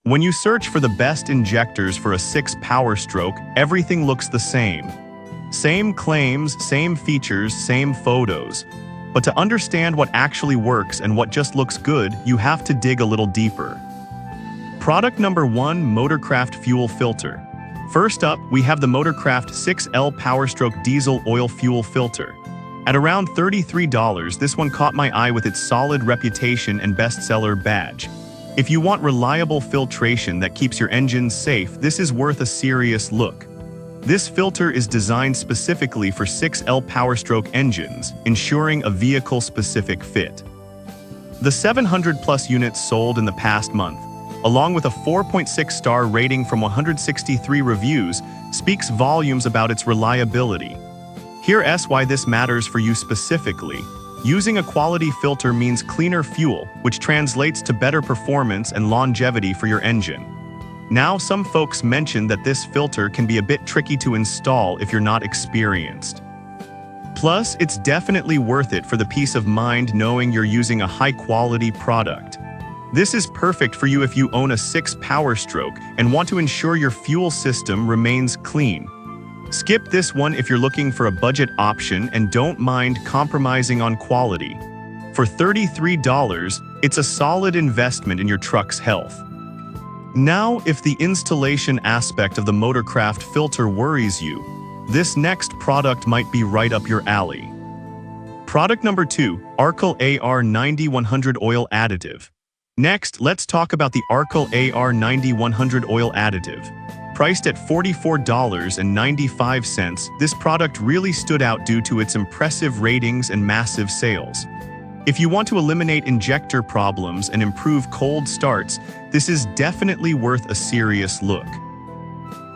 When you search for the best injectors for a 6 Powerstroke, everything looks the same. Same claims, same features, same photos. But to understand what actually works and what just looks good, you have to dig a little deeper. Product number 1, Motorcraft Fuel Filter. First up, we have the Motorcraft 6L Powerstroke Diesel Oil Fuel Filter. At around $33, this one caught my eye with its solid reputation and bestseller badge. If you want reliable filtration that keeps your engine safe, this is worth a serious look. This filter is designed specifically for 6L Powerstroke engines, ensuring a vehicle-specific fit. The 700-plus units sold in the past month, along with a 4.6-star rating from 163 reviews, speaks volumes about its reliability. Here's why this matters for you specifically. Using a quality filter means cleaner fuel, which translates to better performance and longevity for your engine. Now, some folks mention that this filter can be a bit tricky to install if you're not experienced. Plus, it's definitely worth it for the peace of mind knowing you're using a high-quality product. This is perfect for you if you own a 6 Powerstroke and want to ensure your fuel system remains clean. Skip this one if you're looking for a budget option and don't mind compromising on quality. For $33, it's a solid investment in your truck's health. Now, if the installation aspect of the Motorcraft filter worries you, this next product might be right up your alley. Product number 2, Arkel AR90-100 Oil Additive. Next, let's talk about the Arkel AR90-100 Oil Additive. Priced at $44.95, this product really stood out due to its impressive ratings and massive sales. If you want to eliminate injector problems and improve cold starts, this is definitely worth a serious look.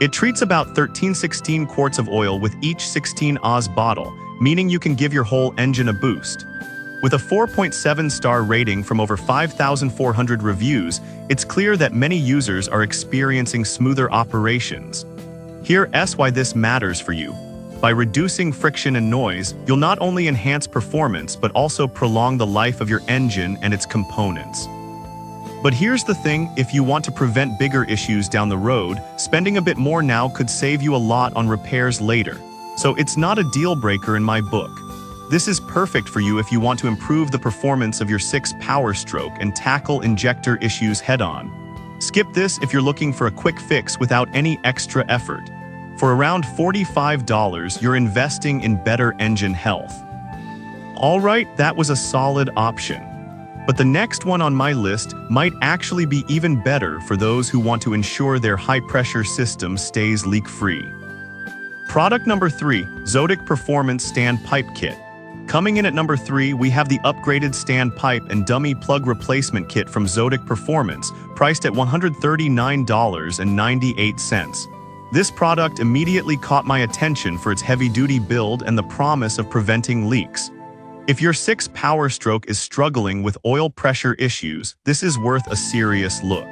It treats about 16 quarts of oil with each 16 Oz bottle, meaning you can give your whole engine a boost. With a 4.7-star rating from over 5,400 reviews, it's clear that many users are experiencing smoother operations. Here's why this matters for you. By reducing friction and noise, you'll not only enhance performance but also prolong the life of your engine and its components. But here's the thing, if you want to prevent bigger issues down the road, spending a bit more now could save you a lot on repairs later. So it's not a deal breaker in my book. This is perfect for you if you want to improve the performance of your 6 Powerstroke and tackle injector issues head-on. Skip this if you're looking for a quick fix without any extra effort. For around $45, you're investing in better engine health. Alright, that was a solid option. But the next one on my list might actually be even better for those who want to ensure their high-pressure system stays leak-free. Product number 3, Zodic Performance Standpipe Kit. Coming in at number 3, we have the upgraded standpipe and dummy plug replacement kit from Zodic Performance, priced at $139.98. This product immediately caught my attention for its heavy-duty build and the promise of preventing leaks. If your 6 Powerstroke is struggling with oil pressure issues, this is worth a serious look.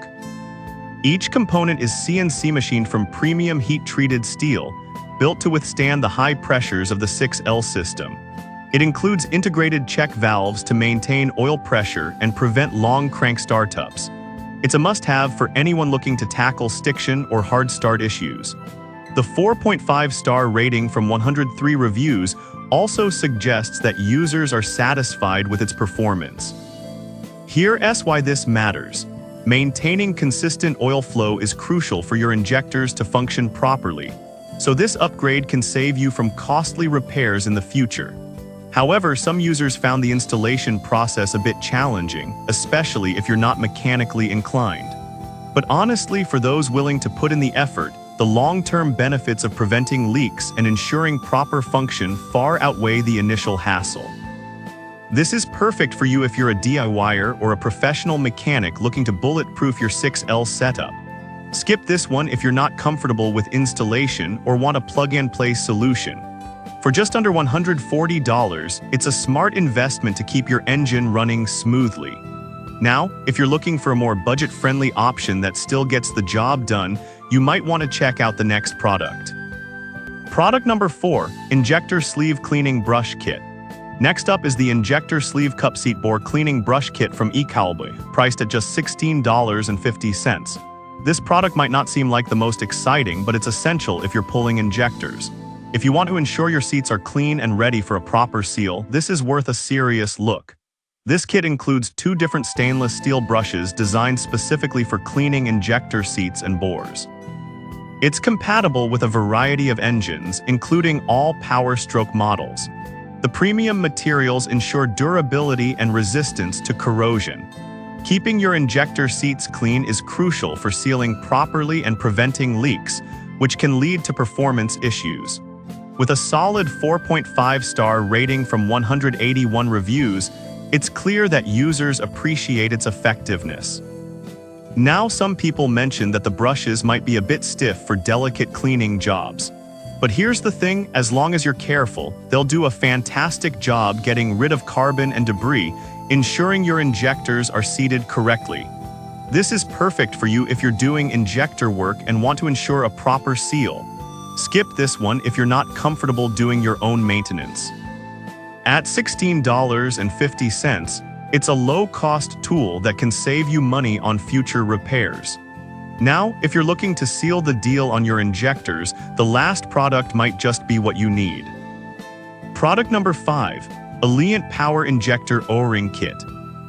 Each component is CNC machined from premium heat-treated steel, built to withstand the high pressures of the 6L system. It includes integrated check valves to maintain oil pressure and prevent long crank startups. It's a must-have for anyone looking to tackle stiction or hard start issues. The 4.5-star rating from 103 reviews also suggests that users are satisfied with its performance. Here's why this matters. Maintaining consistent oil flow is crucial for your injectors to function properly, so this upgrade can save you from costly repairs in the future. However, some users found the installation process a bit challenging, especially if you're not mechanically inclined. But honestly, for those willing to put in the effort, the long-term benefits of preventing leaks and ensuring proper function far outweigh the initial hassle. This is perfect for you if you're a DIYer or a professional mechanic looking to bulletproof your 6L setup. Skip this one if you're not comfortable with installation or want a plug-and-play solution. For just under $140, it's a smart investment to keep your engine running smoothly. Now, if you're looking for a more budget-friendly option that still gets the job done, you might want to check out the next product. Product number 4, Injector Sleeve Cleaning Brush Kit. Next up is the Injector Sleeve Cup Seat Bore Cleaning Brush Kit from eCowboy, priced at just $16.50. This product might not seem like the most exciting, but it's essential if you're pulling injectors. If you want to ensure your seats are clean and ready for a proper seal, this is worth a serious look. This kit includes 2 different stainless steel brushes designed specifically for cleaning injector seats and bores. It's compatible with a variety of engines, including all Powerstroke models. The premium materials ensure durability and resistance to corrosion. Keeping your injector seats clean is crucial for sealing properly and preventing leaks, which can lead to performance issues. With a solid 4.5-star rating from 181 reviews, it's clear that users appreciate its effectiveness. Now, some people mention that the brushes might be a bit stiff for delicate cleaning jobs. But here's the thing, as long as you're careful, they'll do a fantastic job getting rid of carbon and debris, ensuring your injectors are seated correctly. This is perfect for you if you're doing injector work and want to ensure a proper seal. Skip this one if you're not comfortable doing your own maintenance. At $16.50, it's a low-cost tool that can save you money on future repairs. Now, if you're looking to seal the deal on your injectors, the last product might just be what you need. Product number 5, Alliant Power Injector O-Ring Kit.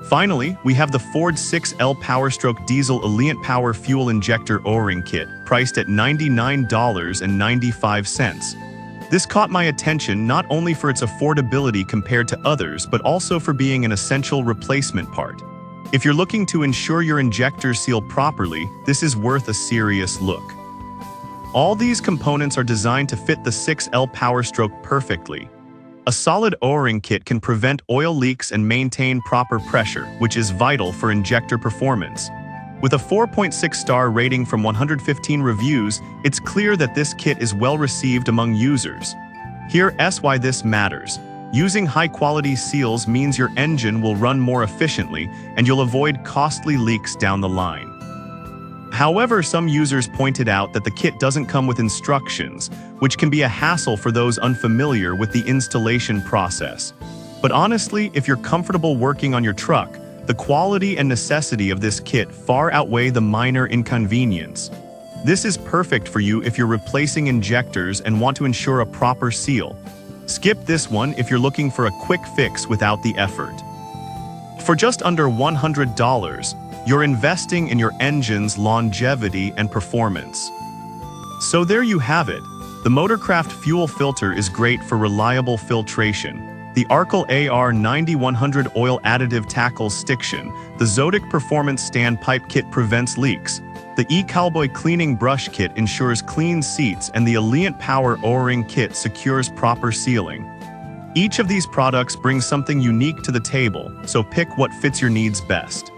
Finally, we have the Ford 6L Powerstroke Diesel Alliant Power Fuel Injector O-Ring Kit, priced at $99.95. This caught my attention not only for its affordability compared to others, but also for being an essential replacement part. If you're looking to ensure your injectors seal properly, this is worth a serious look. All these components are designed to fit the 6L Powerstroke perfectly. A solid O-ring kit can prevent oil leaks and maintain proper pressure, which is vital for injector performance. With a 4.6-star rating from 115 reviews, it's clear that this kit is well received among users. Here's why this matters. Using high-quality seals means your engine will run more efficiently, and you'll avoid costly leaks down the line. However, some users pointed out that the kit doesn't come with instructions, which can be a hassle for those unfamiliar with the installation process. But honestly, if you're comfortable working on your truck, the quality and necessity of this kit far outweigh the minor inconvenience. This is perfect for you if you're replacing injectors and want to ensure a proper seal. Skip this one if you're looking for a quick fix without the effort. For just under $100, you're investing in your engine's longevity and performance. So there you have it. The Motorcraft fuel filter is great for reliable filtration. The Arkel AR9100 oil additive tackles stiction. The Zodic Performance Standpipe Kit prevents leaks. The eCowboy Cleaning Brush Kit ensures clean seats, and the Alliant Power O-Ring Kit secures proper sealing. Each of these products brings something unique to the table, so pick what fits your needs best.